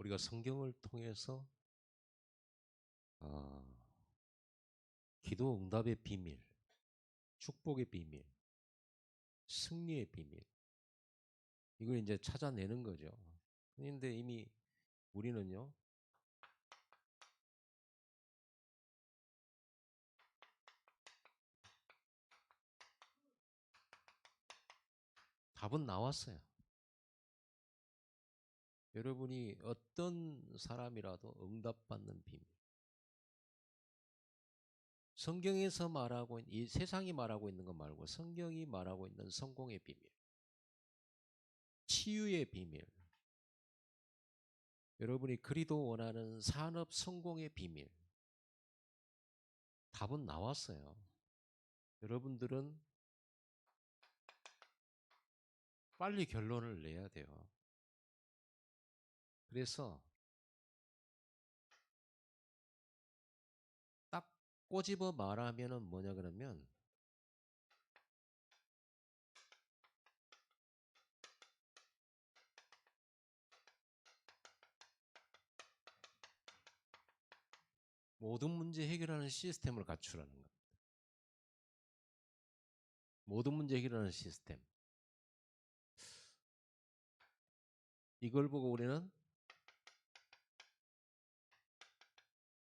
우리가 성경을 통해서 아, 기도 응답의 비밀, 축복의 비밀, 승리의 비밀, 이걸 이제 찾아내는 거죠. 그런데 이미 우리는요, 답은 나왔어요. 여러분이 어떤 사람이라도 응답받는 비밀. 성경에서 말하고 이 세상이 말하고 있는 것 말고 성경이 말하고 있는 성공의 비밀, 치유의 비밀, 여러분이 그리도 원하는 산업 성공의 비밀, 답은 나왔어요. 여러분들은 빨리 결론을 내야 돼요. 그래서 딱 꼬집어 말하면은 뭐냐 그러면 모든 문제 해결하는 시스템을 갖추라는 거. 모든 문제 해결하는 시스템. 이걸 보고 우리는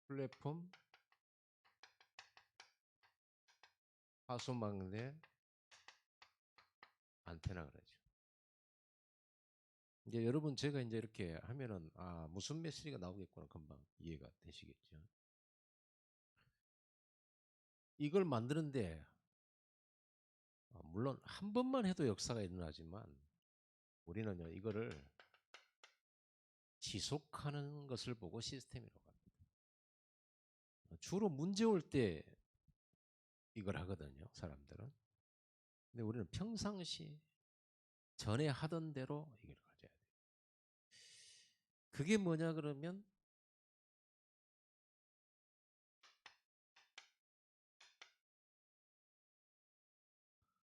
플랫폼 하수망대 안테나 그러죠. 이제 여러분 제가 이제 이렇게 하면은 무슨 메시지가 나오겠구나 금방 이해가 되시겠죠. 이걸 만드는데 물론 한 번만 해도 역사가 일어나지만 우리는요 이거를 지속하는 것을 보고 시스템이라고 합니다. 주로 문제 올 때 이걸 하거든요 사람들은. 근데 우리는 평상시 전에 하던 대로 이걸 가져야 돼요. 그게 뭐냐 그러면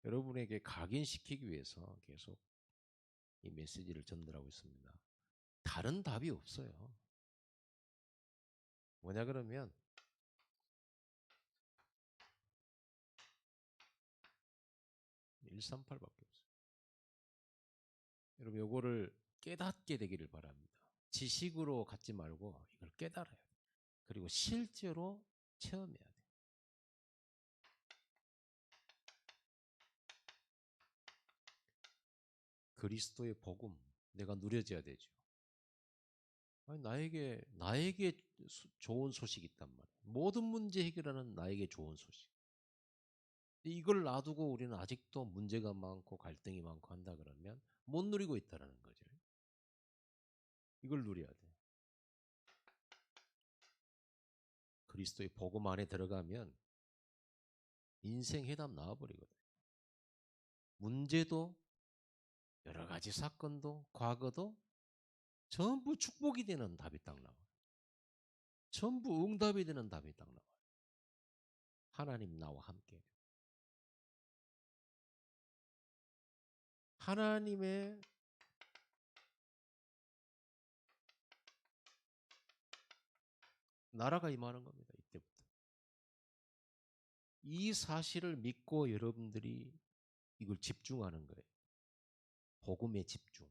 여러분에게 각인시키기 위해서 계속 이 메시지를 전달하고 있습니다. 다른 답이 없어요. 뭐냐 그러면 138밖에 없어요. 여러분 요거를 깨닫게 되기를 바랍니다. 지식으로 갖지 말고 이걸 깨달아야 돼요. 그리고 실제로 체험해야 돼요. 그리스도의 복음 내가 누려져야 되죠. 아니, 나에게 좋은 소식이 있단 말이에요. 모든 문제 해결하는 나에게 좋은 소식. 이걸 놔두고 우리는 아직도 문제가 많고 갈등이 많고 한다 그러면 못 누리고 있다는 거죠. 이걸 누려야 돼. 그리스도의 복음 안에 들어가면 인생 해답 나와버리거든. 문제도 여러 가지 사건도 과거도 전부 축복이 되는 답이 딱 나와요. 전부 응답이 되는 답이 딱 나와요. 하나님 나와 함께. 하나님의 나라가 임하는 겁니다. 이때부터. 이 사실을 믿고 여러분들이 이걸 집중하는 거예요. 복음에 집중.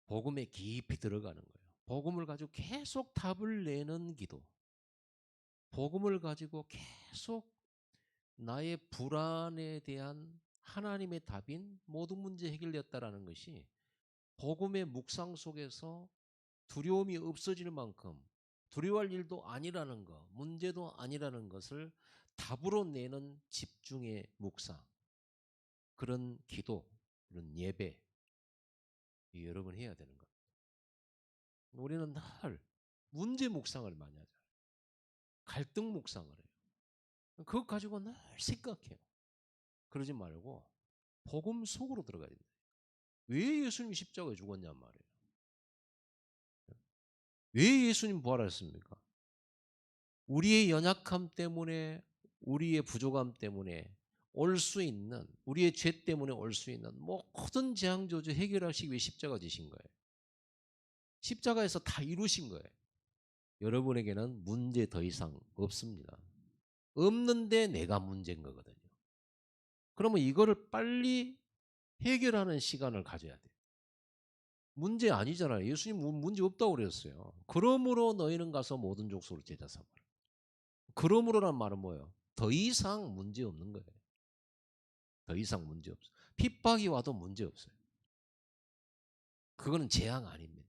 복음에 깊이 들어가는 거예요. 복음을 가지고 계속 답을 내는 기도. 복음을 가지고 계속 나의 불안에 대한 하나님의 답인 모든 문제 해결되었다라는 것이 복음의 묵상 속에서 두려움이 없어질 만큼 두려워할 일도 아니라는 것, 문제도 아니라는 것을 답으로 내는 집중의 묵상, 그런 기도, 그런 예배, 여러분 해야 되는 것. 우리는 늘 문제 묵상을 많이 하잖아요. 갈등 묵상을 해요. 그것 가지고 늘 생각해요. 그러지 말고 복음 속으로 들어가야 된다. 왜 예수님 십자가에 죽었냔 말이에요. 왜 예수님 부활하셨습니까? 우리의 연약함 때문에, 우리의 부족함 때문에 올 수 있는, 우리의 죄 때문에 올 수 있는 모든 재앙 저주 해결하시기 위해 십자가 지신 거예요. 십자가에서 다 이루신 거예요. 여러분에게는 문제 더 이상 없습니다. 없는데 내가 문제인 거거든요. 그러면 이거를 빨리 해결하는 시간을 가져야 돼요. 문제 아니잖아요. 예수님 문제 없다고 그랬어요. 그러므로 너희는 가서 모든 족속을 제자 삼으라. 그러므로란 말은 뭐예요? 더 이상 문제 없는 거예요. 더 이상 문제 없어요. 핍박이 와도 문제 없어요. 그거는 재앙 아닙니다.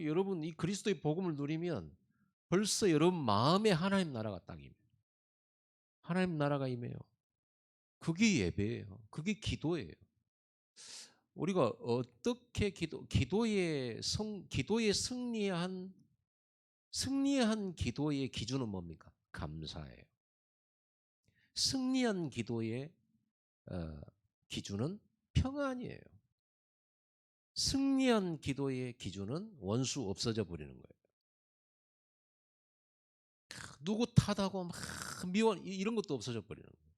여러분 이 그리스도의 복음을 누리면 벌써 여러분 마음에 하나님 나라가 딱 임해요. 하나님 나라가 임해요. 그게 예배예요. 그게 기도예요. 우리가 어떻게 기도에 승리한 기도의 기준은 뭡니까? 감사예요. 승리한 기도의 어, 기준은 평안이에요. 승리한 기도의 기준은 원수 없어져 버리는 거예요. 누구 탓하고 막 미워 이런 것도 없어져 버리는 거예요.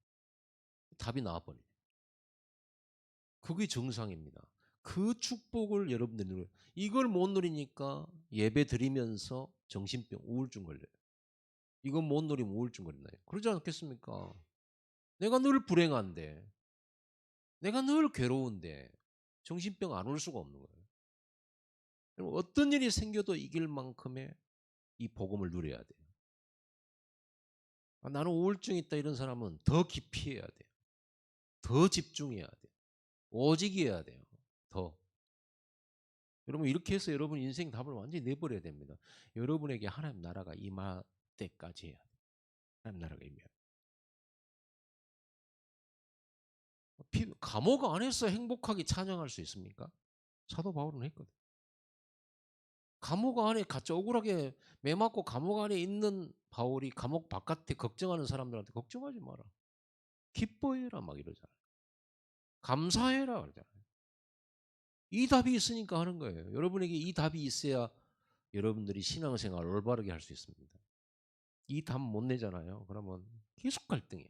답이 나와 버려요. 그게 정상입니다. 그 축복을 여러분들이 누려요. 이걸 못 누리니까 예배 드리면서 정신병, 우울증 걸려요. 이건 못 누리면 우울증 걸린다. 그러지 않겠습니까? 내가 늘 불행한데, 내가 늘 괴로운데 정신병 안 올 수가 없는 거예요. 어떤 일이 생겨도 이길 만큼의 이 복음을 누려야 돼요. 나는 우울증이 있다 이런 사람은 더 깊이 해야 돼요. 더 집중해야 돼요. 오직 해야 돼요. 더. 여러분 이렇게 해서 여러분 인생 답을 완전히 내버려야 됩니다. 여러분에게 하나님 나라가 임할 때까지 해야 돼요. 하나님 나라가 임해야 돼요. 감옥 안에서 행복하게 찬양할 수 있습니까? 사도 바울은 했거든. 감옥 안에 갇혀 억울하게 매 맞고 감옥 안에 있는 바울이 감옥 바깥에 걱정하는 사람들한테 걱정하지 마라. 기뻐해라 막 이러잖아요. 감사해라 그러잖아요. 이 답이 있으니까 하는 거예요. 여러분에게 이 답이 있어야 여러분들이 신앙생활을 올바르게 할 수 있습니다. 이 답 못 내잖아요. 그러면 계속 갈등이야.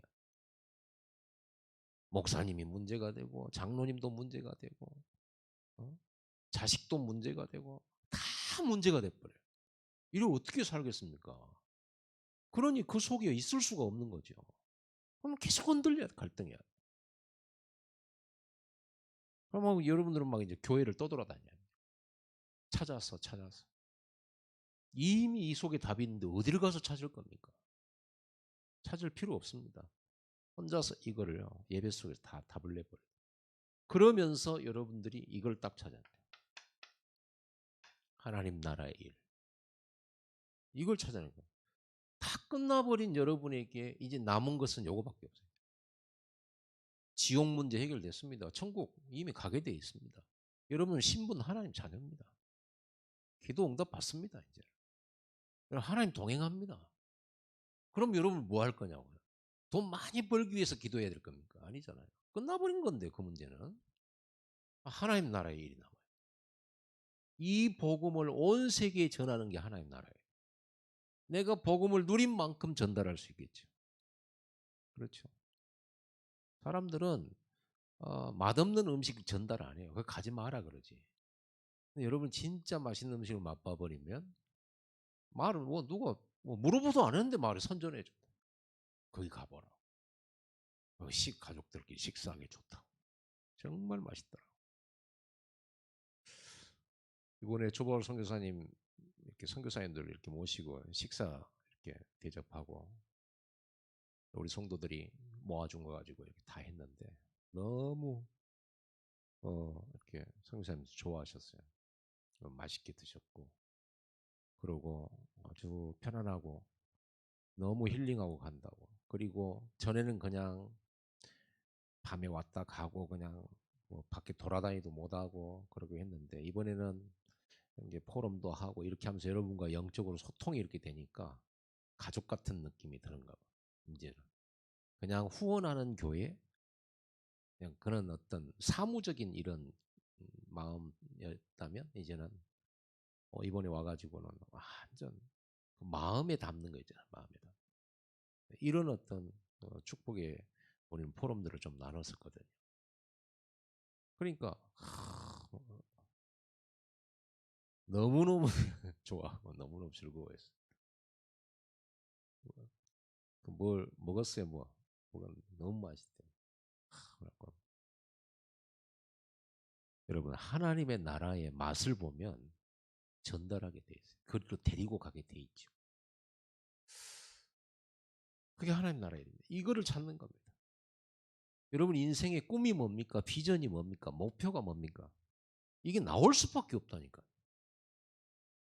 목사님이 문제가 되고 장로님도 문제가 되고 어? 자식도 문제가 되고 다 문제가 돼버려요. 이를 어떻게 살겠습니까? 그러니 그 속에 있을 수가 없는 거죠. 그럼 계속 흔들려야 갈등이야. 그러면 여러분들은 막 이제 교회를 떠돌아다녀요. 찾아서. 이미 이 속에 답이 있는데 어디를 가서 찾을 겁니까? 찾을 필요 없습니다. 혼자서 이거를요, 예배 속에서 다 답을 내버려요. 그러면서 여러분들이 이걸 딱 찾아야 돼요. 하나님 나라의 일. 이걸 찾아내는 거예요. 다 끝나버린 여러분에게 이제 남은 것은 요거밖에 없어요. 지옥 문제 해결됐습니다. 천국 이미 가게 돼 있습니다. 여러분은 신분 하나님 자녀입니다. 기도 응답 받습니다. 이제 하나님 동행합니다. 그럼 여러분 뭐 할 거냐고요? 돈 많이 벌기 위해서 기도해야 될 겁니까? 아니잖아요. 끝나버린 건데 그 문제는 하나님 나라의 일이 남아요. 이 복음을 온 세계에 전하는 게 하나님 나라예요. 내가 복음을 누린 만큼 전달할 수 있겠죠. 그렇죠. 사람들은 맛없는 음식 전달 안 해요. 그거 가지 마라 그러지. 근데 여러분 진짜 맛있는 음식을 맛봐 버리면 말을 뭐 누가 뭐 물어보도 안 했는데 말을 선전해 줘. 거기 가보라. 가족들끼리 식사하기 좋다. 정말 맛있더라. 이번에 조바울 선교사님 이렇게 선교사님들 이렇게 모시고 식사 이렇게 대접하고 우리 성도들이 모아준 거 가지고 이렇게 다 했는데 너무 이렇게 선교사님 좋아하셨어요. 맛있게 드셨고 그러고 아주 편안하고 너무 힐링하고 간다고. 그리고 전에는 그냥 밤에 왔다 가고 그냥 뭐 밖에 돌아다니도 못하고 그러고 했는데 이번에는 이제 포럼도 하고 이렇게 하면서 여러분과 영적으로 소통이 이렇게 되니까 가족 같은 느낌이 드는가 봐. 이제는 그냥 후원하는 교회 그냥 그런 어떤 사무적인 이런 마음이었다면 이제는 이번에 와가지고는 완전 그 마음에 담는 거 있잖아 마음에 담. 이런 어떤 축복의 우리는 포럼들을 좀 나눴었거든요. 그러니까 너무너무 좋아. 너무너무 즐거워했어. 뭘 먹었어요, 뭐. 뭐가 너무 맛있대. 그래갖고 여러분, 하나님의 나라의 맛을 보면 전달하게 돼 있어요. 그리고 데리고 가게 돼 있죠. 그게 하나님 나라의 일입니다. 이거를 찾는 겁니다. 여러분 인생의 꿈이 뭡니까? 비전이 뭡니까? 목표가 뭡니까? 이게 나올 수밖에 없다니까.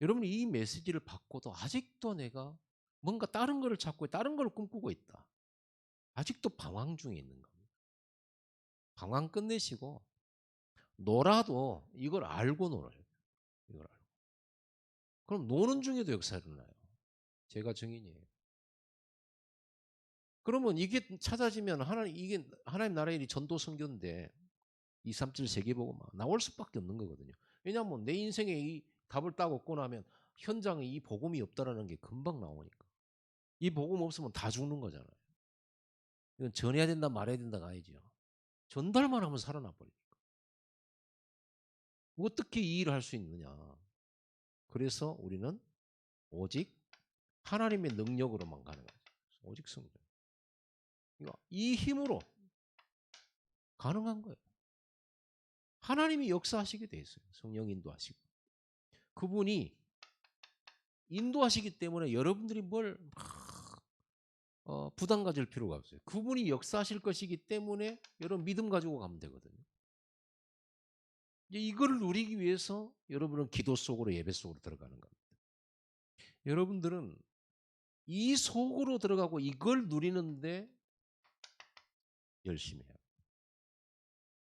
여러분이 이 메시지를 받고도 아직도 내가 뭔가 다른 거를 찾고 다른 걸 꿈꾸고 있다. 아직도 방황 중에 있는 겁니다. 방황 끝내시고 놀아도 이걸 알고 놀아요. 이걸 알고. 그럼 노는 중에도 역사가 일어나요. 제가 증인이에요. 그러면 이게 찾아지면 이게 하나님 나라의 일이 전도 선교인데 237 세계복음 나올 수밖에 없는 거거든요. 왜냐하면 내 인생에 이 답을 딱 얻고 나면 현장에 이 복음이 없다라는 게 금방 나오니까. 이 복음 없으면 다 죽는 거잖아요. 이건 전해야 된다 말해야 된다가 아니죠. 전달만 하면 살아나 버리니까. 어떻게 이 일을 할 수 있느냐. 그래서 우리는 오직 하나님의 능력으로만 가는 거죠. 오직 성령. 이 힘으로 가능한 거예요. 하나님이 역사하시게 돼 있어요. 성령 인도하시고. 그분이 인도하시기 때문에 여러분들이 뭘 부담 가질 필요가 없어요. 그분이 역사하실 것이기 때문에 여러분 믿음 가지고 가면 되거든요. 이제 이걸 누리기 위해서 여러분은 기도 속으로 예배 속으로 들어가는 겁니다. 여러분들은 이 속으로 들어가고 이걸 누리는데 열심히 해요.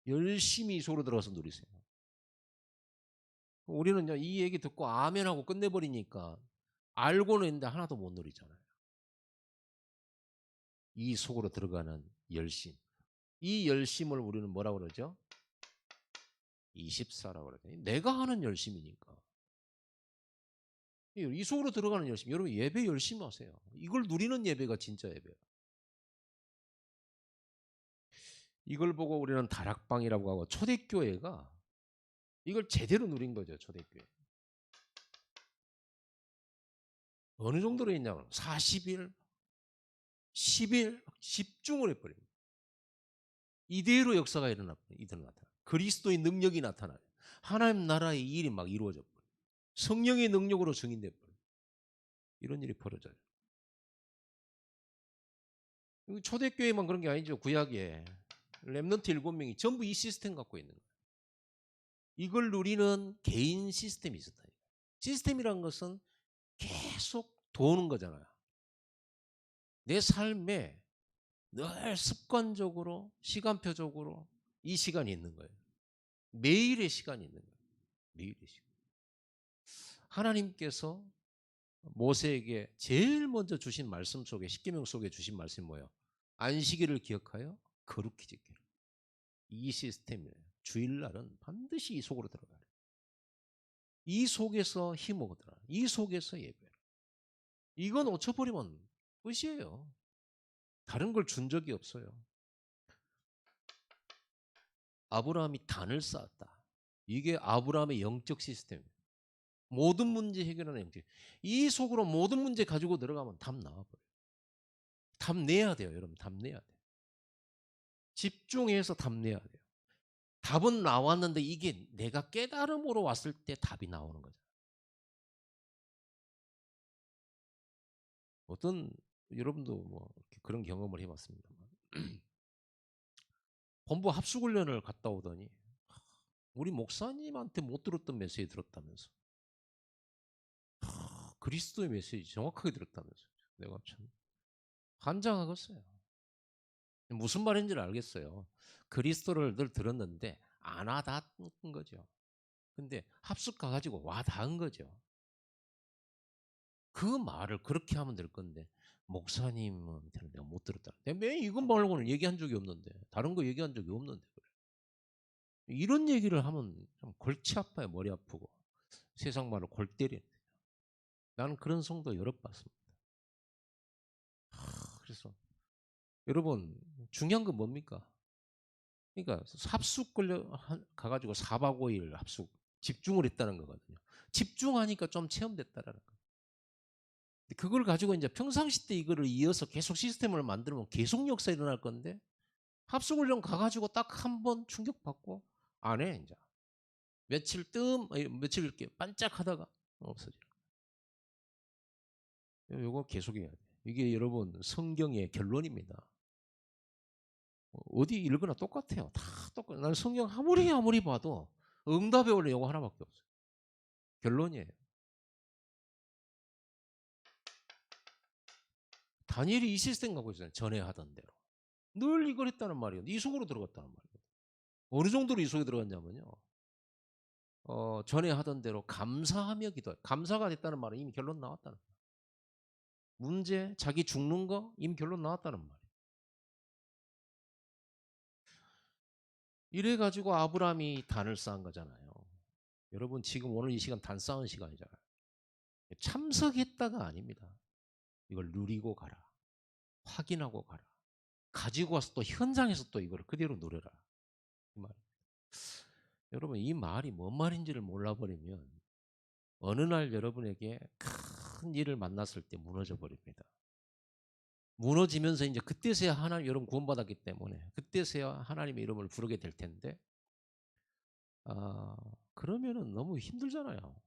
열심히 이 속으로 들어가서 누리세요. 우리는요, 이 얘기 듣고 아멘하고 끝내버리니까 알고는 있는데 하나도 못 누리잖아요. 이 속으로 들어가는 열심. 이 열심을 우리는 뭐라고 그러죠? 24라고 그러죠. 내가 하는 열심이니까. 이 속으로 들어가는 열심. 여러분 예배 열심히 하세요. 이걸 누리는 예배가 진짜 예배예요. 이걸 보고 우리는 다락방이라고 하고 초대교회가 이걸 제대로 누린 거죠. 초대교회. 어느 정도로 했냐면 40일, 10일 집중을 해버립니다. 이대로 역사가 일어나요. 그리스도의 능력이 나타나요. 하나님 나라의 일이 막 이루어져 버려요. 성령의 능력으로 증인돼 버려요. 이런 일이 벌어져요. 초대교회만 그런 게 아니죠. 구약에 렘넌트 7명이 전부 이 시스템 갖고 있는 거예요. 이걸 누리는 개인 시스템이 있었다. 시스템이란 것은 계속 도는 거잖아요. 내 삶에 늘 습관적으로 시간표적으로 이 시간이 있는 거예요. 매일의 시간이 있는 거예요. 매일의 시간. 하나님께서 모세에게 제일 먼저 주신 말씀 속에 십계명 속에 주신 말씀이 뭐예요? 안식일을 기억하여 거룩히 지키라. 이 시스템이에요. 주일날은 반드시 이 속으로 들어가요. 이 속에서 힘 얻어라. 이 속에서 예배라. 이건 놓쳐버리면 끝이에요. 다른 걸 준 적이 없어요. 아브라함이 단을 쌓았다. 이게 아브라함의 영적 시스템이에요. 모든 문제 해결하는 영적. 이 속으로 모든 문제 가지고 들어가면 답 나와버려요. 답 내야 돼요. 여러분 답 내야 돼요. 집중해서 답 내야 돼요. 답은 나왔는데 이게 내가 깨달음으로 왔을 때 답이 나오는 거죠. 어떤 여러분도 뭐 그런 경험을 해봤습니다만 본부 합숙훈련을 갔다 오더니 우리 목사님한테 못 들었던 메시지 들었다면서 그리스도의 메시지 정확하게 들었다면서 내가 참 환장하겠어요. 무슨 말인지를 알겠어요. 그리스도를 늘 들었는데 안 와닿은 거죠. 근데 합숙 가가지고 와닿은 거죠. 그 말을 그렇게 하면 될 건데 목사님한테는 내가 못 들었다. 내가 왜 이것 말고는 얘기한 적이 없는데 다른 거 얘기한 적이 없는데 그래. 이런 얘기를 하면 좀 골치 아파요. 머리 아프고 세상 말을 골 때리는. 나는 그런 성도 여러 봤습니다. 그래서 여러분 중요한 건 뭡니까? 그러니까 합숙 가가지고 4박 5일 합숙 집중을 했다는 거거든요. 집중하니까 좀 체험됐다라는 거예요. 그걸 가지고 이제 평상시 때 이거를 이어서 계속 시스템을 만들면 계속 역사 일어날 건데 합숙훈련 가가지고 딱 한 번 충격받고 안 해, 이제. 며칠 이렇게 반짝하다가 없어져. 요거 계속해야 돼. 이게 여러분 성경의 결론입니다. 어디 읽거나 똑같아요. 다 똑같아요. 나는 성경 아무리 봐도 응답의 원리 요거 하나밖에 없어요. 결론이에요. 다니엘이 이 시스템 갖고 있어요. 전에 하던 대로. 늘 이걸 했다는 말이에요. 이 속으로 들어갔다는 말이에요. 어느 정도로 이 속에 들어갔냐면요. 전에 하던 대로 감사하며 기도해. 감사가 됐다는 말은 이미 결론 나왔다는 거예요. 문제, 자기 죽는 거 이미 결론 나왔다는 말이에요. 이래가지고 아브라함이 단을 쌓은 거잖아요. 여러분 지금 오늘 이 시간 단 쌓은 시간이잖아요. 참석했다가 아닙니다. 이걸 누리고 가라. 확인하고 가라. 가지고 와서 또 현장에서 또 이걸 그대로 누려라. 이 말. 여러분 이 말이 뭔 말인지를 몰라버리면 어느 날 여러분에게 큰 일을 만났을 때 무너져 버립니다. 무너지면서 이제 그때서야 하나님 여러분 구원받았기 때문에 그때서야 하나님의 이름을 부르게 될 텐데 그러면은 너무 힘들잖아요.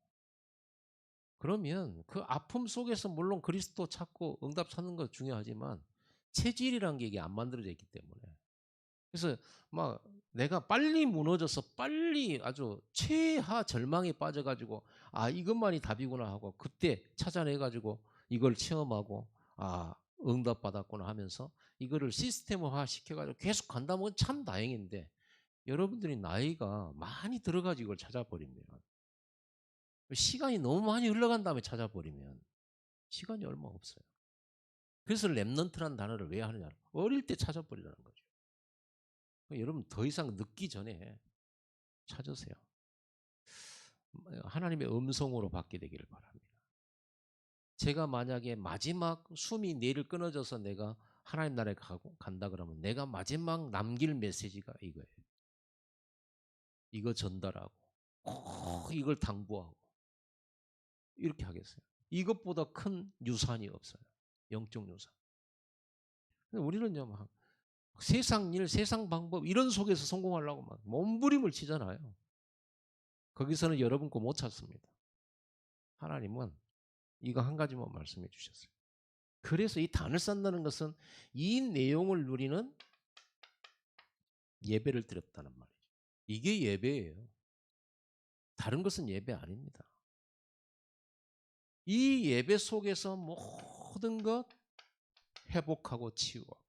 그러면 그 아픔 속에서 물론 그리스도 찾고 응답 찾는 거 중요하지만 체질이라는 게 이게 안 만들어져 있기 때문에 그래서 막 내가 빨리 무너져서 빨리 아주 최하 절망에 빠져가지고 이것만이 답이구나 하고 그때 찾아내가지고 이걸 체험하고 응답 받았구나 하면서 이거를 시스템화 시켜가지고 계속 간다면 참 다행인데 여러분들이 나이가 많이 들어가지고 이걸 찾아버리면 시간이 너무 많이 흘러간 다음에 찾아버리면 시간이 얼마 없어요. 그래서 랩넌트라는 단어를 왜 하느냐 어릴 때 찾아버리라는 거죠. 여러분 더 이상 늦기 전에 찾으세요. 하나님의 음성으로 받게 되기를 바랍니다. 제가 만약에 마지막 숨이 내일 끊어져서 내가 하나님 나라에 간다 그러면 내가 마지막 남길 메시지가 이거예요. 이거 전달하고 꼭 이걸 당부하고 이렇게 하겠어요. 이것보다 큰 유산이 없어요. 영적 유산. 우리는요 막 세상 일, 세상 방법 이런 속에서 성공하려고 막 몸부림을 치잖아요. 거기서는 여러분 거 못 찾습니다. 하나님은 이거 한 가지만 말씀해 주셨어요. 그래서 이 단을 쌓는다는 것은 이 내용을 누리는 예배를 드렸다는 말이죠. 이게 예배예요. 다른 것은 예배 아닙니다. 이 예배 속에서 모든 것 회복하고 치유하고.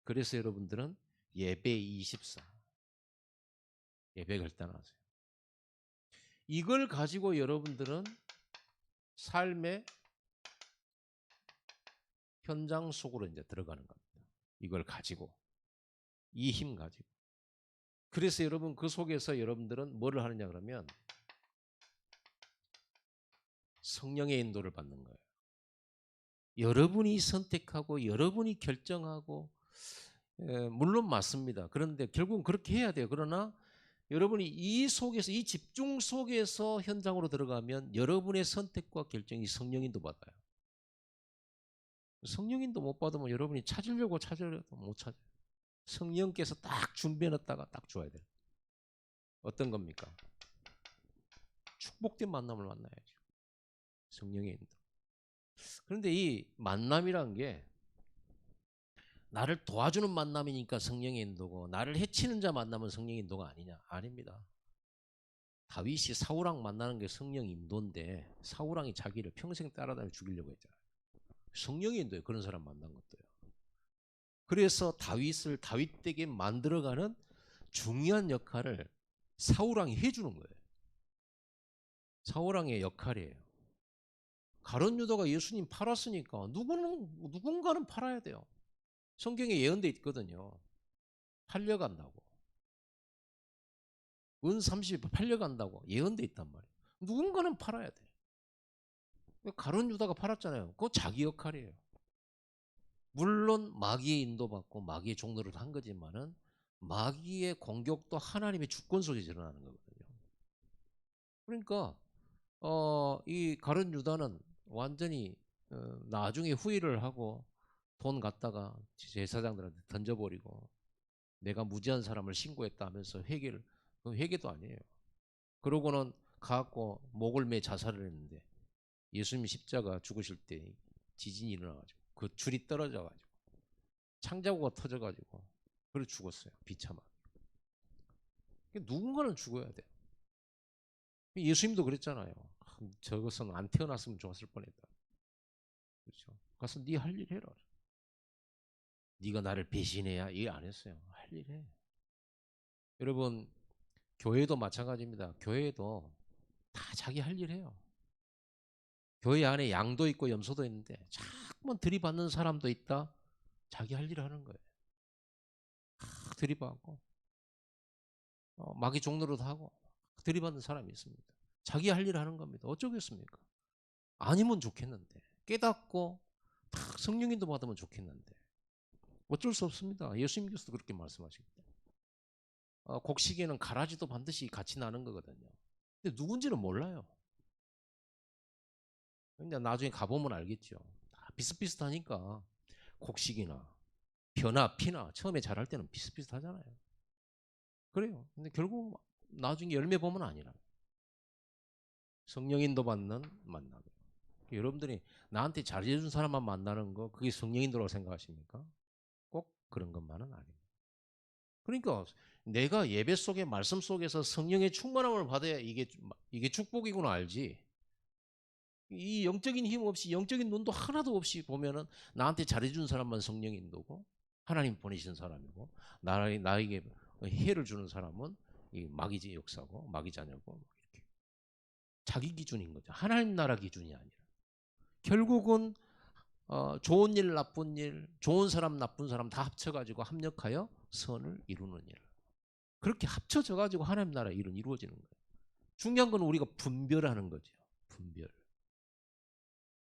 그래서 여러분들은 예배 24 예배 결단하세요. 이걸 가지고 여러분들은 삶의 현장 속으로 이제 들어가는 겁니다. 이걸 가지고 이 힘 가지고. 그래서 여러분 그 속에서 여러분들은 뭐를 하느냐 그러면 성령의 인도를 받는 거예요. 여러분이 선택하고 여러분이 결정하고 물론 맞습니다. 그런데 결국은 그렇게 해야 돼요. 그러나 여러분이 이 속에서 이 집중 속에서 현장으로 들어가면 여러분의 선택과 결정이 성령인도 받아요. 성령인도 못 받으면 여러분이 찾으려고 찾으려도 못 찾아요. 성령께서 딱 준비해놨다가 딱 줘야 돼요. 어떤 겁니까? 축복된 만남을 만나야죠. 성령의 인도. 그런데 이 만남이란 게 나를 도와주는 만남이니까 성령의 인도고 나를 해치는 자 만나면 성령의 인도가 아니냐? 아닙니다. 다윗이 사울왕 만나는 게 성령 인도인데 사울왕이 자기를 평생 따라다니 죽이려고 했잖아요. 성령의 인도예요. 그런 사람 만난 것도요. 그래서 다윗을 다윗되게 만들어가는 중요한 역할을 사울왕이 해주는 거예요. 사울왕의 역할이에요. 가룟 유다가 예수님 팔았으니까 누군가는 팔아야 돼요. 성경에 예언돼 있거든요. 팔려간다고. 은 30이 팔려간다고 예언돼 있단 말이에요. 누군가는 팔아야 돼. 가룟 유다가 팔았잖아요. 그거 자기 역할이에요. 물론 마귀의 인도받고 마귀의 종로를 한 거지만은 마귀의 공격도 하나님의 주권 속에서 일어나는 거거든요. 그러니까 이 가룟 유다는 완전히 나중에 후회를 하고 돈 갖다가 제사장들한테 던져버리고 내가 무지한 사람을 신고했다 하면서 회개를, 그 회개도 아니에요. 그러고는 가갖고 목을 매 자살을 했는데 예수님 십자가 죽으실 때 지진이 일어나가지고 그 줄이 떨어져가지고 창자고가 터져가지고 그래 죽었어요. 비참하게. 누군가는 죽어야 돼. 예수님도 그랬잖아요. 저것은 안 태어났으면 좋았을 뻔했다. 그렇죠. 가서 네 할 일 해라. 네가 나를 배신해야 일 안 했어요. 할 일 해. 여러분 교회도 마찬가지입니다. 교회도 다 자기 할 일 해요. 교회 안에 양도 있고 염소도 있는데 자꾸만 들이받는 사람도 있다. 자기 할 일 하는 거예요. 들이받고 마귀 종노릇 하고 들이받는 사람이 있습니다. 자기 할 일 하는 겁니다. 어쩌겠습니까? 아니면 좋겠는데 깨닫고 딱 성령인도 받으면 좋겠는데 어쩔 수 없습니다. 예수님께서도 그렇게 말씀하시거든요. 곡식에는 가라지도 반드시 같이 나는 거거든요. 근데 누군지는 몰라요. 근데 나중에 가보면 알겠죠. 다 비슷비슷하니까 곡식이나 벼나 피나 처음에 자랄 때는 비슷비슷하잖아요. 그래요. 근데 결국 나중에 열매 보면 아니라 성령인도 받는 만남. 여러분들이 나한테 잘해준 사람만 만나는 거 그게 성령인도라고 생각하십니까? 꼭 그런 것만은 아닙니다. 그러니까 내가 예배 속에 말씀 속에서 성령의 충만함을 받아야 이게 축복이구나 알지. 이 영적인 힘 없이 영적인 눈도 하나도 없이 보면은 나한테 잘해준 사람만 성령인도고 하나님 보내신 사람이고 나에게 해를 주는 사람은 이 마귀의 역사고 마귀 자녀고 이렇게 자기 기준인 거죠. 하나님 나라 기준이 아니라 결국은 좋은 일 나쁜 일 좋은 사람 나쁜 사람 다 합쳐가지고 합력하여 선을 이루는 일. 그렇게 합쳐져 가지고 하나님 나라 일은 이루어지는 거예요. 중요한 건 우리가 분별하는 거죠. 분별.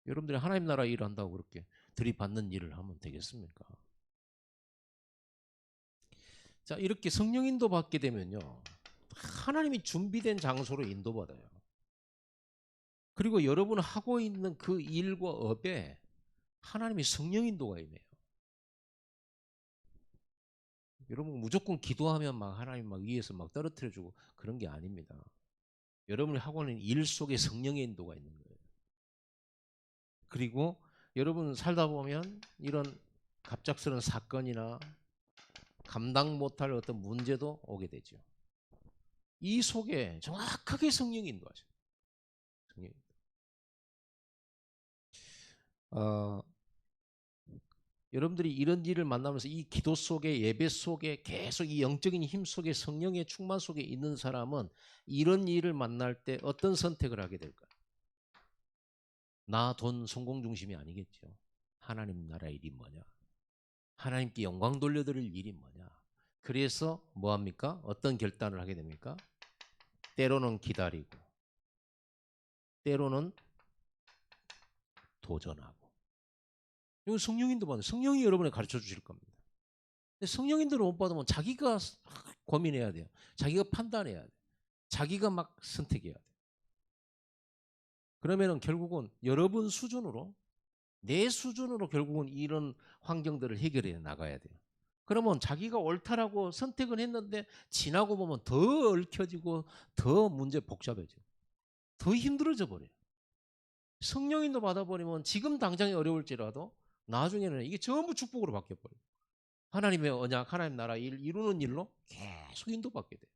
여러분들이 하나님 나라 일을 한다고 그렇게 들이받는 일을 하면 되겠습니까? 자, 이렇게 성령 인도 받게 되면요. 하나님이 준비된 장소로 인도받아요. 그리고 여러분 하고 있는 그 일과 업에 하나님의 성령 인도가 임해요. 여러분 무조건 기도하면 막 하나님 막 위에서 막 떨어뜨려 주고 그런 게 아닙니다. 여러분이 하고 있는 일 속에 성령의 인도가 있는 거예요. 그리고 여러분 살다 보면 이런 갑작스러운 사건이나 감당 못할 어떤 문제도 오게 되죠. 이 속에 정확하게 성령이 인도하셔요. 성령이. 여러분들이 이런 일을 만나면서 이 기도 속에 예배 속에 계속 이 영적인 힘 속에 성령의 충만 속에 있는 사람은 이런 일을 만날 때 어떤 선택을 하게 될까요? 나 돈 성공 중심이 아니겠죠. 하나님 나라 일이 뭐냐? 하나님께 영광 돌려드릴 일이 뭐냐? 그래서 뭐합니까? 어떤 결단을 하게 됩니까? 때로는 기다리고 때로는 도전하고. 이건 성령인도 받아요. 성령이 여러분에 가르쳐 주실 겁니다. 근데 성령인도를 못 받으면 자기가 고민해야 돼요. 자기가 판단해야 돼요. 자기가 막 선택해야 돼요. 그러면은 결국은 여러분 수준으로 내 수준으로 결국은 이런 환경들을 해결해 나가야 돼요. 그러면 자기가 옳다라고 선택을 했는데 지나고 보면 더 얽혀지고 더 문제 복잡해져요. 더 힘들어져 버려요. 성령인도 받아버리면 지금 당장에 어려울지라도 나중에는 이게 전부 축복으로 바뀌어버려요. 하나님의 언약, 하나님 나라 일 이루는 일로 계속 인도받게 돼요.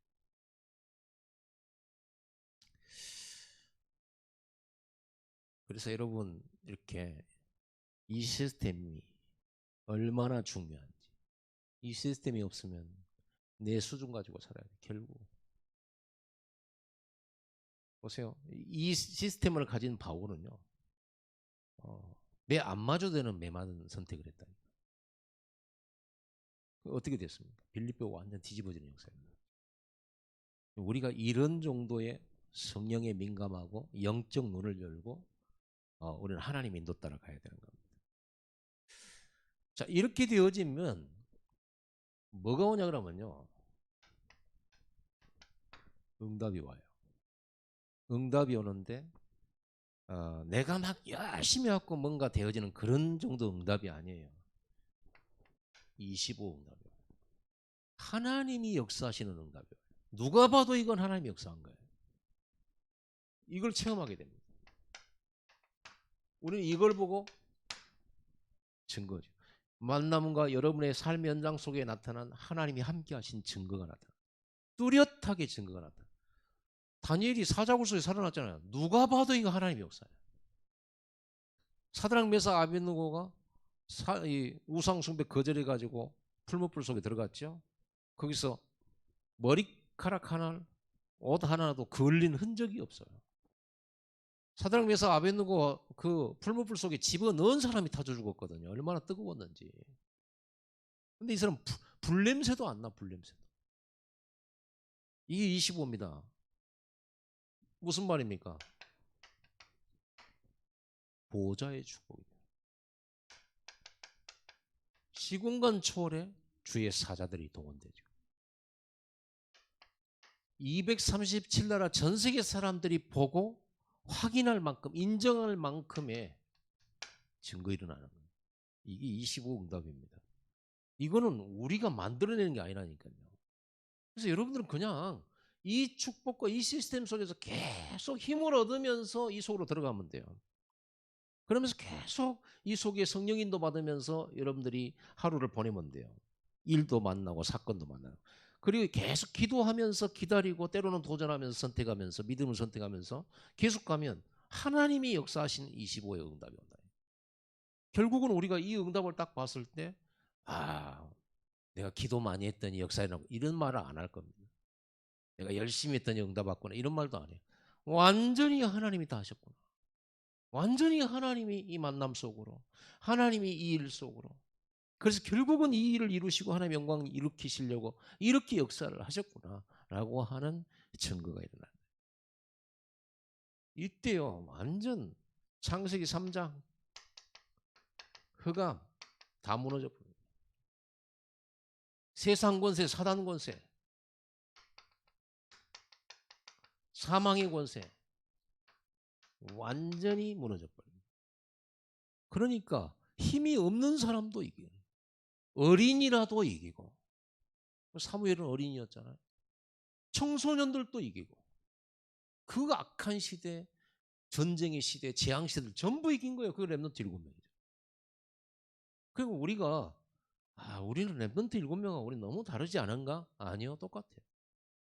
그래서 여러분 이렇게 이 시스템이 얼마나 중요한지 이 시스템이 없으면 내 수준 가지고 살아야 돼. 결국 보세요. 이 시스템을 가진 바울은요. 매 안 맞아되는 매 많은 선택을 했다니까. 어떻게 됐습니까? 빌립보가 완전 뒤집어지는 역사입니다. 우리가 이런 정도의 성령에 민감하고 영적 눈을 열고 우리는 하나님 인도 따라 가야 되는 겁니다. 자, 이렇게 되어지면 뭐가 오냐 그러면요. 응답이 와요. 응답이 오는데 내가 막 열심히 하고 뭔가 되어지는 그런 정도 응답이 아니에요. 25 응답이에요. 하나님이 역사하시는 응답이에요. 누가 봐도 이건 하나님이 역사한 거예요. 이걸 체험하게 됩니다. 우리는 이걸 보고 증거죠. 만남과 여러분의 삶의 현장 속에 나타난 하나님이 함께 하신 증거가 나타나. 뚜렷하게 증거가 나타나. 다니엘이 사자굴 속에 살아났잖아요. 누가 봐도 이거 하나님의 역사예요. 사드락 메삭 아벳느고가 우상 숭배 거절해가지고 풀무불 속에 들어갔죠. 거기서 머리카락 하나, 옷 하나도 걸린 흔적이 없어요. 사드락 메삭 아벳느고 그 풀무불 속에 집어넣은 사람이 타져 죽었거든요. 얼마나 뜨거웠는지. 근데 이 사람 불냄새도 안 나, 불냄새도. 이게 25입니다. 무슨 말입니까? 보좌의 축복이다. 시공간 초월에 주의 사자들이 동원되죠. 237나라 전 세계 사람들이 보고 확인할 만큼, 인정할 만큼의 증거 일어나는 거예요. 이게 25 응답입니다. 이거는 우리가 만들어내는 게 아니라니까요. 그래서 여러분들은 그냥 이 축복과 이 시스템 속에서 계속 힘을 얻으면서 이 속으로 들어가면 돼요. 그러면서 계속 이 속에 성령 인도 받으면서 여러분들이 하루를 보내면 돼요. 일도 만나고 사건도 만나고. 그리고 계속 기도하면서 기다리고 때로는 도전하면서 선택하면서 믿음을 선택하면서 계속 가면 하나님이 역사하신 25의 응답이 온다. 결국은 우리가 이 응답을 딱 봤을 때 내가 기도 많이 했더니 역사에 나고 이런 말을 안 할 겁니다. 내가 열심히 했더니 응답 받구나 이런 말도 안 해요. 완전히 하나님이 다 하셨구나. 완전히 하나님이 이 만남 속으로, 하나님이 이 일 속으로. 그래서 결국은 이 일을 이루시고 하나님의 영광을 일으키시려고 이렇게 역사를 하셨구나라고 하는 증거가 일어나요. 이때요, 완전 창세기 3장 흑암 다 무너져 버려요. 세상 권세, 사단 권세, 사망의 권세 완전히 무너져 버려요. 그러니까 힘이 없는 사람도 이겨요. 어린이라도 이기고, 사무엘은 어린이였잖아요. 청소년들도 이기고, 그 악한 시대, 전쟁의 시대, 재앙 시대를 전부 이긴 거예요. 그 렘넌트 7명이죠. 그리고 우리가 우리는 렘넌트 7명하고 우리 너무 다르지 않은가? 아니요, 똑같아요.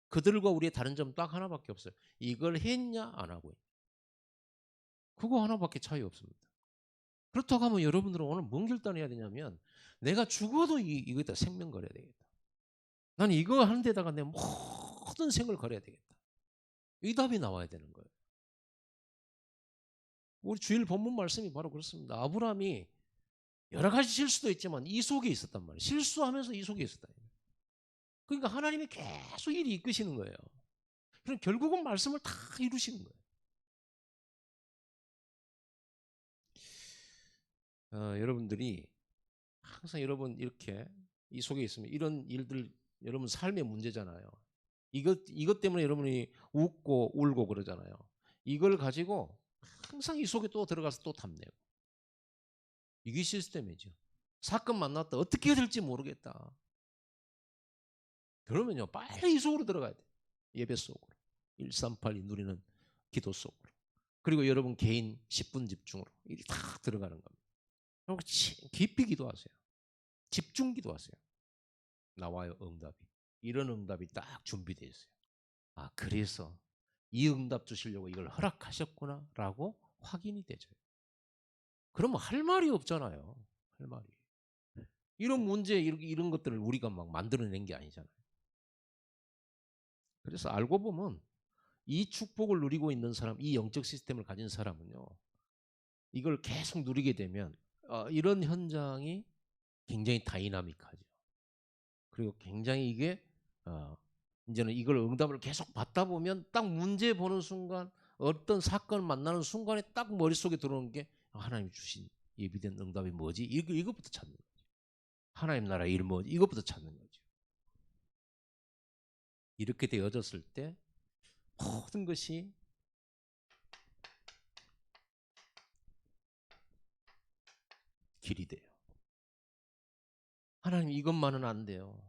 그들과 우리의 다른 점 딱 하나밖에 없어요. 이걸 했냐 안 하고 있냐. 그거 하나밖에 차이 없습니다. 그렇다고 하면 여러분들은 오늘 뭔 결단해야 되냐면 내가 죽어도 이거다 생명 걸어야 되겠다. 난 이거 하는 데다가 내 모든 생을 걸어야 되겠다. 이 답이 나와야 되는 거예요. 우리 주일 본문 말씀이 바로 그렇습니다. 아브라함이 여러 가지 실수도 있지만 이 속에 있었단 말이에요. 실수하면서 이 속에 있었다. 그러니까 하나님이 계속 일이 이끄시는 거예요. 그럼 결국은 말씀을 다 이루시는 거예요. 여러분들이 항상 여러분 이렇게 이 속에 있으면 이런 일들 여러분 삶의 문제잖아요. 이것 때문에 여러분이 웃고 울고 그러잖아요. 이걸 가지고 항상 이 속에 또 들어가서 또 탐내고. 이게 시스템이죠. 사건 만났다. 어떻게 해야 될지 모르겠다. 그러면요. 빨리 이 속으로 들어가야 돼요. 예배 속으로. 1382 누리는 기도 속으로. 그리고 여러분 개인 10분 집중으로. 이게 다 들어가는 겁니다. 그리고 깊이 기도하세요. 집중 기도하세요. 나와요 응답이. 이런 응답이 딱 준비되어 있어요. 그래서 이 응답 주시려고 이걸 허락하셨구나 라고 확인이 되죠. 그러면 할 말이 없잖아요. 할 말이. 이런 문제 이런 것들을 우리가 막 만들어낸 게 아니잖아요. 그래서 알고 보면 이 축복을 누리고 있는 사람, 이 영적 시스템을 가진 사람은요. 이걸 계속 누리게 되면 이런 현장이 굉장히 다이나믹하죠. 그리고 굉장히 이게 이제는 이걸 응답을 계속 받다 보면 딱 문제 보는 순간 어떤 사건을 만나는 순간에 딱 머릿속에 들어오는 게 하나님 주신 예비된 응답이 뭐지? 이것부터 찾는 거죠. 하나님 나라 일 뭐지? 이것부터 찾는 거죠. 이렇게 되어졌을 때 모든 것이 길이 돼요. 하나님 이것만은 안 돼요.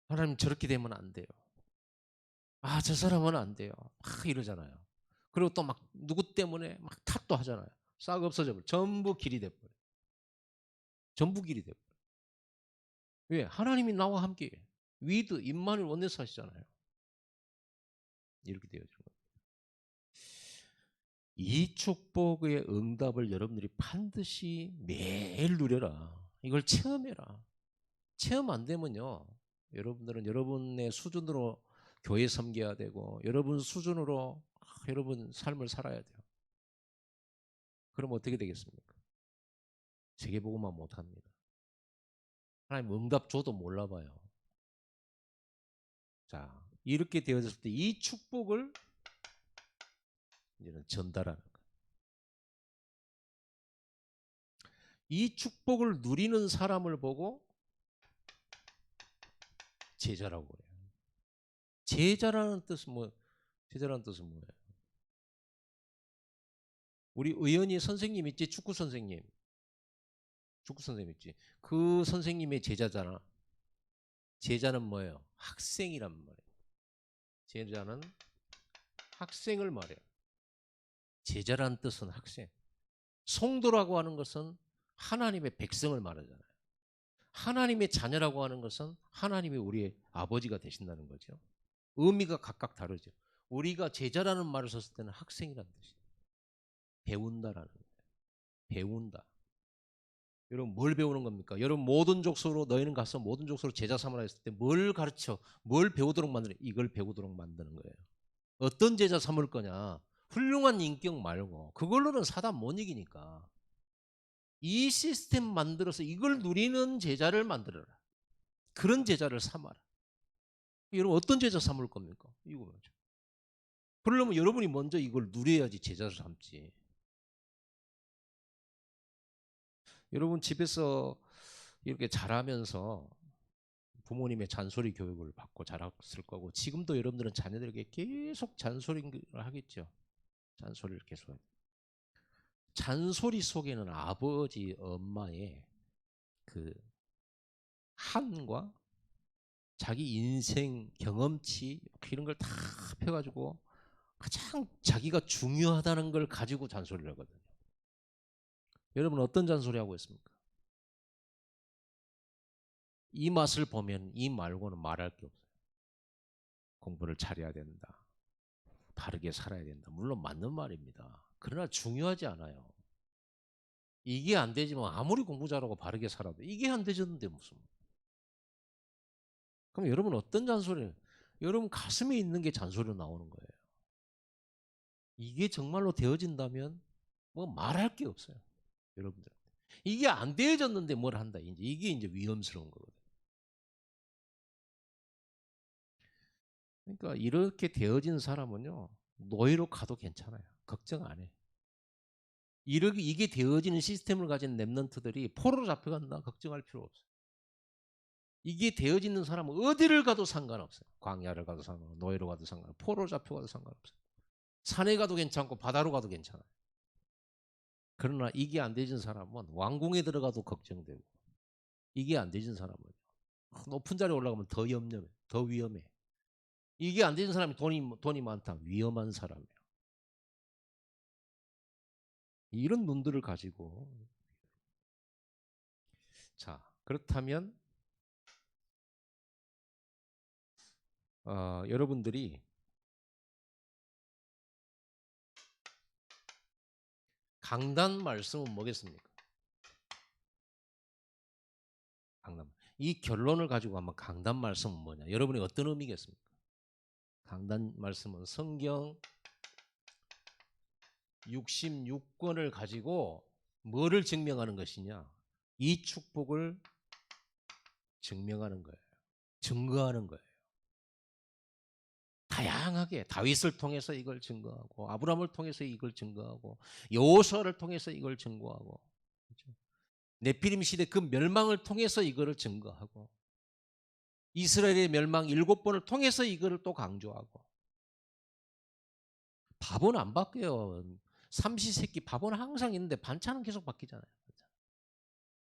하나님 저렇게 되면 안 돼요. 아, 저 사람은 안 돼요. 막 이러잖아요. 그리고 또 막 누구 때문에 막 탓도 하잖아요. 싹 없어져 버려. 전부 길이 돼 버려. 전부 길이 돼 버려. 왜? 하나님이 나와 함께 위드 임마누엘 원내스 하시잖아요. 이렇게 되어지는 거예요. 이 축복의 응답을 여러분들이 반드시 매일 누려라. 이걸 체험해라. 체험 안 되면요, 여러분들은 여러분의 수준으로 교회 섬겨야 되고 여러분 수준으로 여러분 삶을 살아야 돼요. 그럼 어떻게 되겠습니까? 세계복음만 못합니다. 하나님 응답 줘도 몰라봐요. 자, 이렇게 되어졌을 때 이 축복을 이제는 전달하는 거예요. 이 축복을 누리는 사람을 보고 제자라고 해요. 제자라는 뜻은 제자라는 뜻은 뭐예요? 우리 의원이 선생님 있지, 축구 선생님 있지. 그 선생님의 제자잖아. 제자는 뭐예요? 학생이란 말이에요. 제자는 학생을 말해요. 제자라는 뜻은 학생. 성도라고 하는 것은 하나님의 백성을 말하잖아요. 하나님의 자녀라고 하는 것은 하나님이 우리의 아버지가 되신다는 거죠. 의미가 각각 다르죠. 우리가 제자라는 말을 썼을 때는 학생이라는 뜻이에요. 배운다라는 거예요. 배운다. 여러분 뭘 배우는 겁니까? 여러분 모든 족속으로 너희는 가서 모든 족속으로 제자 삼으라 했을 때 뭘 가르쳐? 뭘 배우도록 만드는? 이걸 배우도록 만드는 거예요. 어떤 제자 삼을 거냐? 훌륭한 인격 말고 그걸로는 사단 못 이기니까 이 시스템 만들어서 이걸 누리는 제자를 만들어라. 그런 제자를 삼아라. 여러분 어떤 제자 삼을 겁니까? 이거죠. 그러려면 여러분이 먼저 이걸 누려야지 제자를 삼지. 여러분 집에서 이렇게 자라면서 부모님의 잔소리 교육을 받고 자랐을 거고 지금도 여러분들은 자녀들에게 계속 잔소리를 하겠죠. 잔소리를 계속 해요. 잔소리 속에는 아버지, 엄마의 그 한과 자기 인생 경험치 이런 걸 다 펴가지고 가장 자기가 중요하다는 걸 가지고 잔소리를 하거든요. 여러분 어떤 잔소리 하고 있습니까? 이 맛을 보면 이 말고는 말할 게 없어요. 공부를 잘해야 된다. 바르게 살아야 된다. 물론 맞는 말입니다. 그러나 중요하지 않아요. 이게 안 되지만 아무리 공부 잘하고 바르게 살아도 이게 안 되졌는데 무슨. 그럼 여러분 어떤 잔소리를, 여러분 가슴에 있는 게 잔소리로 나오는 거예요. 이게 정말로 되어진다면 뭐 말할 게 없어요. 여러분들. 이게 안 되어졌는데 뭘 한다. 이게 이제 위험스러운 거거든요. 그러니까 이렇게 되어진 사람은요, 노예로 가도 괜찮아요. 걱정 안 해. 이게 되어지는 시스템을 가진 랩런트들이 포로로 잡혀간다. 걱정할 필요 없어요. 이게 되어지는 사람은 어디를 가도 상관없어요. 광야를 가도 상관없어요. 노예로 가도 상관없어요. 포로로 잡혀가도 상관없어요. 산에 가도 괜찮고 바다로 가도 괜찮아요. 그러나 이게 안 되진 사람은 왕궁에 들어가도 걱정되고 이게 안 되진 사람은 높은 자리에 올라가면 더 염려해. 더 위험해. 이게 안 되는 사람이 돈이 많다. 위험한 사람이에요. 이런 눈들을 가지고 자 그렇다면 여러분들이 강단 말씀은 뭐겠습니까? 강단. 이 결론을 가지고 한번 강단 말씀은 뭐냐? 여러분이 어떤 의미겠습니까? 강단 말씀은 성경 66권을 가지고 뭐를 증명하는 것이냐? 이 축복을 증명하는 거예요. 증거하는 거예요. 다양하게 다윗을 통해서 이걸 증거하고 아브라함을 통해서 이걸 증거하고 여호수아를 통해서 이걸 증거하고 그렇죠? 네피림 시대 그 멸망을 통해서 이거를 증거하고 이스라엘의 멸망 7번을 통해서 이거를 또 강조하고. 밥은 안 바뀌어요. 삼시세끼 밥은 항상 있는데 반찬은 계속 바뀌잖아요.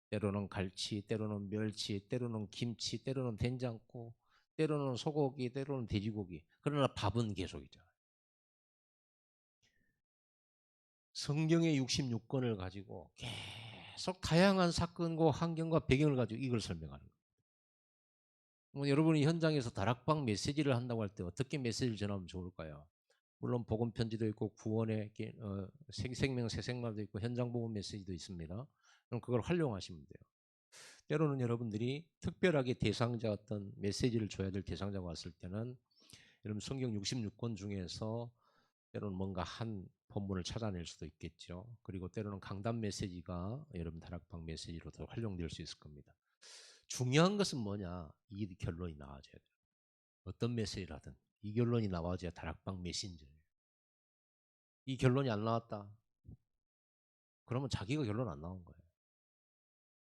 때로는 갈치, 때로는 멸치, 때로는 김치, 때로는 된장국, 때로는 소고기, 때로는 돼지고기. 그러나 밥은 계속이잖아요. 성경의 66권을 가지고 계속 다양한 사건과 환경과 배경을 가지고 이걸 설명하는 거예요. 여러분이 현장에서 다락방 메시지를 한다고 할 때 어떻게 메시지를 전하면 좋을까요? 물론 복음 편지도 있고 구원의 생명 새생마도 있고 현장 복음 메시지도 있습니다. 그럼 그걸 활용하시면 돼요. 때로는 여러분들이 특별하게 대상자 어떤 메시지를 줘야 될 대상자가 왔을 때는 여러분 성경 66권 중에서 때로는 뭔가 한 본문을 찾아낼 수도 있겠죠. 그리고 때로는 강단 메시지가 여러분 다락방 메시지로도 활용될 수 있을 겁니다. 중요한 것은 뭐냐? 이 결론이 나와줘야 돼요. 어떤 메시지를 하든 이 결론이 나와줘야 다락방 메신저예요. 이 결론이 안 나왔다. 그러면 자기가 결론 안 나온 거예요.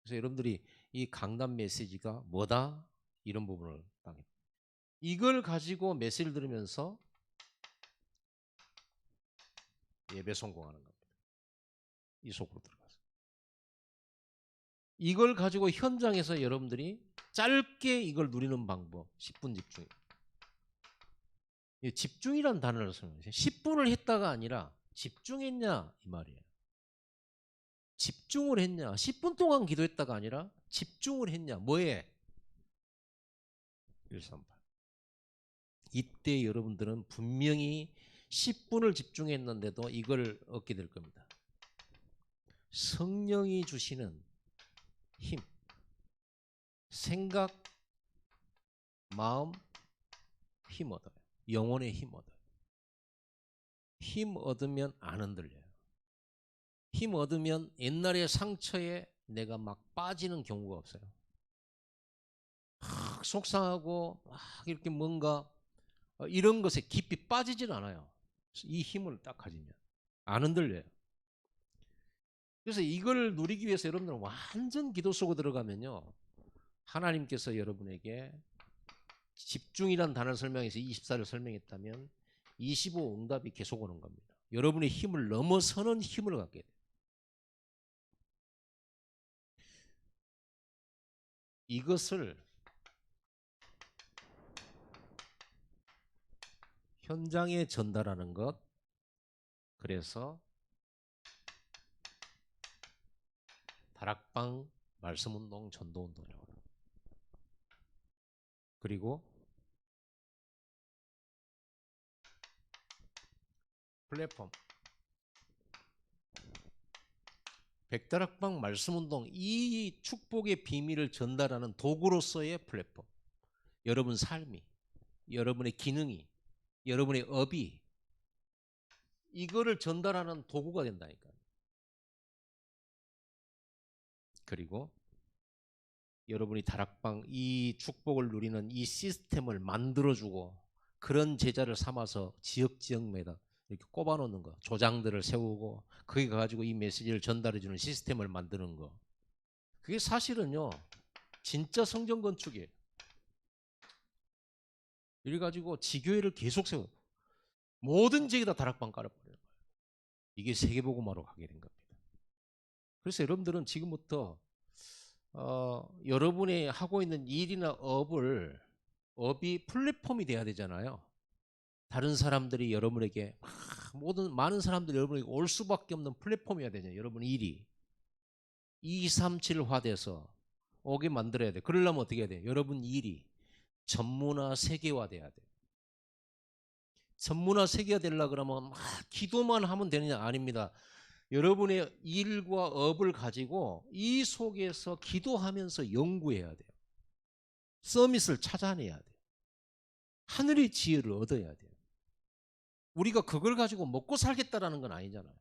그래서 여러분들이 이 강단 메시지가 뭐다? 이런 부분을 딱 이걸 가지고 메시지를 들으면서 예배 성공하는 겁니다. 이 속으로 들어가서. 이걸 가지고 현장에서 여러분들이 짧게 이걸 누리는 방법 10분 집중. 집중이란 단어를 설명해요. 10분을 했다가 아니라 집중했냐 이 말이에요. 집중을 했냐 10분 동안 기도했다가 아니라 집중을 했냐 뭐에 138 이때 여러분들은 분명히 10분을 집중했는데도 이걸 얻게 될 겁니다. 성령이 주시는 힘, 생각, 마음, 힘 얻어요. 영혼의 힘 얻어요. 힘 얻으면 안 흔들려요. 힘 얻으면 옛날의 상처에 내가 막 빠지는 경우가 없어요. 막 속상하고 막 이렇게 뭔가 이런 것에 깊이 빠지질 않아요. 이 힘을 딱 가지면 안 흔들려요. 그래서 이걸 누리기 위해서 여러분들은 완전 기도 속으로 들어가면요. 하나님께서 여러분에게 집중이란 단어를 설명해서 24를 설명했다면 25 응답이 계속 오는 겁니다. 여러분의 힘을 넘어서는 힘을 갖게 돼요. 이것을 현장에 전달하는 것, 그래서 다락방 말씀운동 전도운동이라고 합니다. 그리고 플랫폼 백다락방 말씀운동 이 축복의 비밀을 전달하는 도구로서의 플랫폼. 여러분 삶이, 여러분의 기능이, 여러분의 업이 이거를 전달하는 도구가 된다니까요. 그리고 여러분이 다락방 이 축복을 누리는 이 시스템을 만들어주고 그런 제자를 삼아서 지역마다 이렇게 꼽아놓는 거, 조장들을 세우고 그게 가지고 이 메시지를 전달해주는 시스템을 만드는 거. 그게 사실은요 진짜 성전 건축이에요. 이래가지고 지교회를 계속 세워 모든 지역에다 다락방 깔아버려요. 이게 세계복음화로 가게 된 겁니다. 그래서 여러분들은 지금부터 여러분이 하고 있는 일이나 업이 플랫폼이 돼야 되잖아요. 다른 사람들이 여러분에게 많은 사람들이 여러분에게 올 수밖에 없는 플랫폼이어야 되잖아요. 여러분 일이 237화 돼서 오게 만들어야 돼. 그러려면 어떻게 해야 돼? 여러분 일이 전문화 세계화 돼야 돼. 전문화 세계화 되려고 그러면 막 기도만 하면 되느냐? 아닙니다. 여러분의 일과 업을 가지고 이 속에서 기도하면서 연구해야 돼요. 서밋을 찾아내야 돼요. 하늘의 지혜를 얻어야 돼요. 우리가 그걸 가지고 먹고 살겠다라는 건 아니잖아요.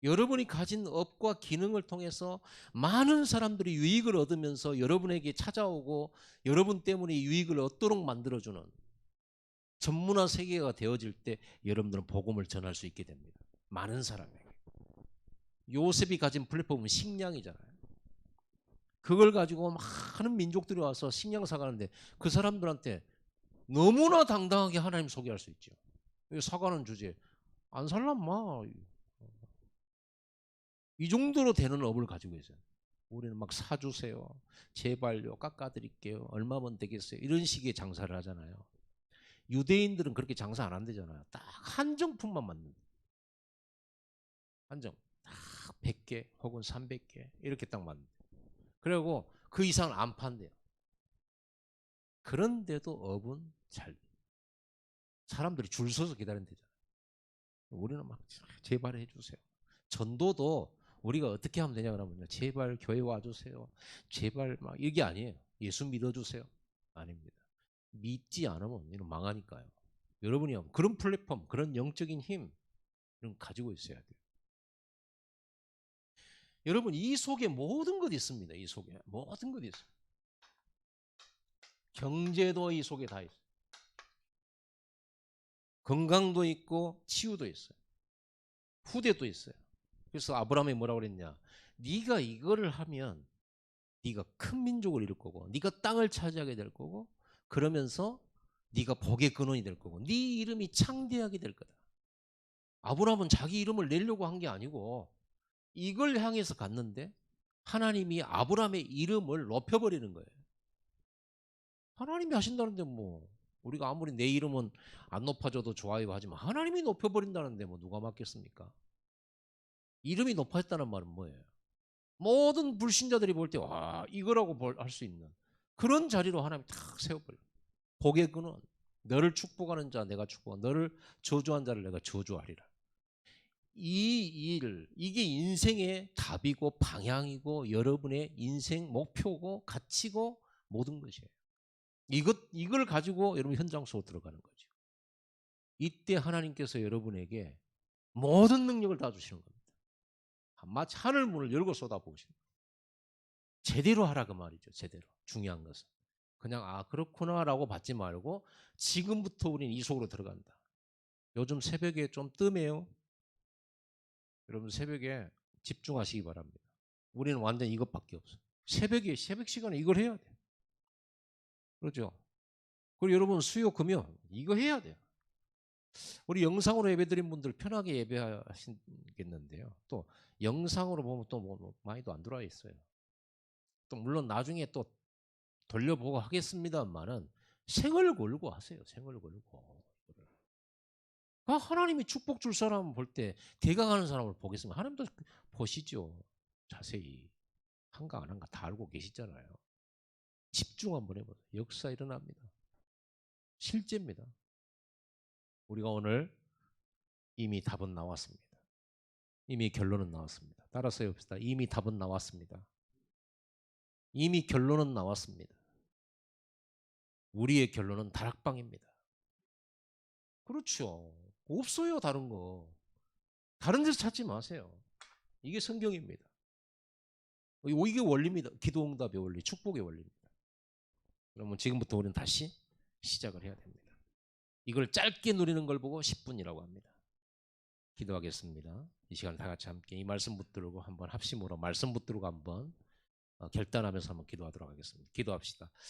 여러분이 가진 업과 기능을 통해서 많은 사람들이 유익을 얻으면서 여러분에게 찾아오고 여러분 때문에 유익을 얻도록 만들어주는 전문화 세계가 되어질 때 여러분들은 복음을 전할 수 있게 됩니다. 많은 사람에게. 요셉이 가진 플랫폼은 식량이잖아요. 그걸 가지고 많은 민족들이 와서 식량 사가는데 그 사람들한테 너무나 당당하게 하나님 소개할 수 있죠. 사가는 주제 안 살란 마. 이 정도로 되는 업을 가지고 있어요. 우리는 막 사주세요. 제발요. 깎아드릴게요. 얼마면 되겠어요. 이런 식의 장사를 하잖아요. 유대인들은 그렇게 장사 안 한대잖아요. 딱 한정품만 만든다. 한정. 딱 100개 혹은 300개 이렇게 딱 만든다. 그리고 그 이상은 안 판대요. 그런데도 업은 잘 사람들이 줄 서서 기다린대잖아요. 우리는 막 제발 해주세요. 전도도 우리가 어떻게 하면 되냐 그러면요. 제발 교회 와주세요. 제발 막 이게 아니에요. 예수 믿어주세요. 아닙니다. 믿지 않으면 이는 망하니까요. 여러분이 그런 플랫폼, 그런 영적인 힘 이런 거 가지고 있어야 돼요. 여러분 이 속에 모든 것이 있습니다. 이 속에 모든 것이 있어요. 경제도 이 속에 다 있어요. 건강도 있고 치유도 있어요. 후대도 있어요. 그래서 아브라함이 뭐라고 그랬냐? 네가 이거를 하면 네가 큰 민족을 이룰 거고 네가 땅을 차지하게 될 거고 그러면서 네가 복의 근원이 될 거고 네 이름이 창대하게 될 거다. 아브라함은 자기 이름을 내려고 한 게 아니고 이걸 향해서 갔는데 하나님이 아브라함의 이름을 높여버리는 거예요. 하나님이 하신다는데 뭐 우리가 아무리 내 이름은 안 높아져도 좋아요 하지만 하나님이 높여버린다는데 뭐 누가 맞겠습니까? 이름이 높아졌다는 말은 뭐예요? 모든 불신자들이 볼 때 와 이거라고 할 수 있는 그런 자리로 하나님이 탁 세워버려요. 복의 근원 너를 축복하는 자 내가 축복하고 너를 저주한 자를 내가 저주하리라. 이게 인생의 답이고 방향이고 여러분의 인생 목표고 가치고 모든 것이에요. 이걸 가지고 여러분 현장 속으로 들어가는 거죠. 이때 하나님께서 여러분에게 모든 능력을 다 주시는 겁니다. 마치 하늘 문을 열고 쏟아부으시는 거예요. 제대로 하라 그 말이죠. 제대로. 중요한 것은. 그냥 그렇구나라고 받지 말고 지금부터 우리는 이 속으로 들어간다. 요즘 새벽에 좀 뜸해요. 여러분 새벽에 집중하시기 바랍니다. 우리는 완전 이것밖에 없어요. 새벽 시간에 이걸 해야 돼요. 그렇죠? 그리고 여러분 수요 금요 이거 해야 돼요. 우리 영상으로 예배드린 분들 편하게 예배하시겠는데요. 또 영상으로 보면 또 뭐 많이도 안 들어와 있어요. 또 물론 나중에 또 돌려보고 하겠습니다만은 생을 걸고 하세요. 생을 걸고. 하나님이 축복 줄 사람 볼 때 대강하는 사람을 보겠습니다. 하나님도 보시죠. 자세히. 한가 안 한가 다 알고 계시잖아요. 집중 한번 해보세요. 역사 일어납니다. 실제입니다. 우리가 오늘 이미 답은 나왔습니다. 이미 결론은 나왔습니다. 따라서 해봅시다. 이미 답은 나왔습니다. 이미 결론은 나왔습니다. 우리의 결론은 다락방입니다. 그렇죠. 없어요 다른 거. 다른 데서 찾지 마세요. 이게 성경입니다. 이게 원리입니다. 기도응답의 원리, 축복의 원리입니다. 그러면 지금부터 우리는 다시 시작을 해야 됩니다. 이걸 짧게 누리는 걸 보고 10분이라고 합니다. 기도하겠습니다. 이 시간 다 같이 함께 이 말씀 붙들고 한번 합심으로 말씀 붙들고 한번 결단하면서 한번 기도하도록 하겠습니다. 기도합시다.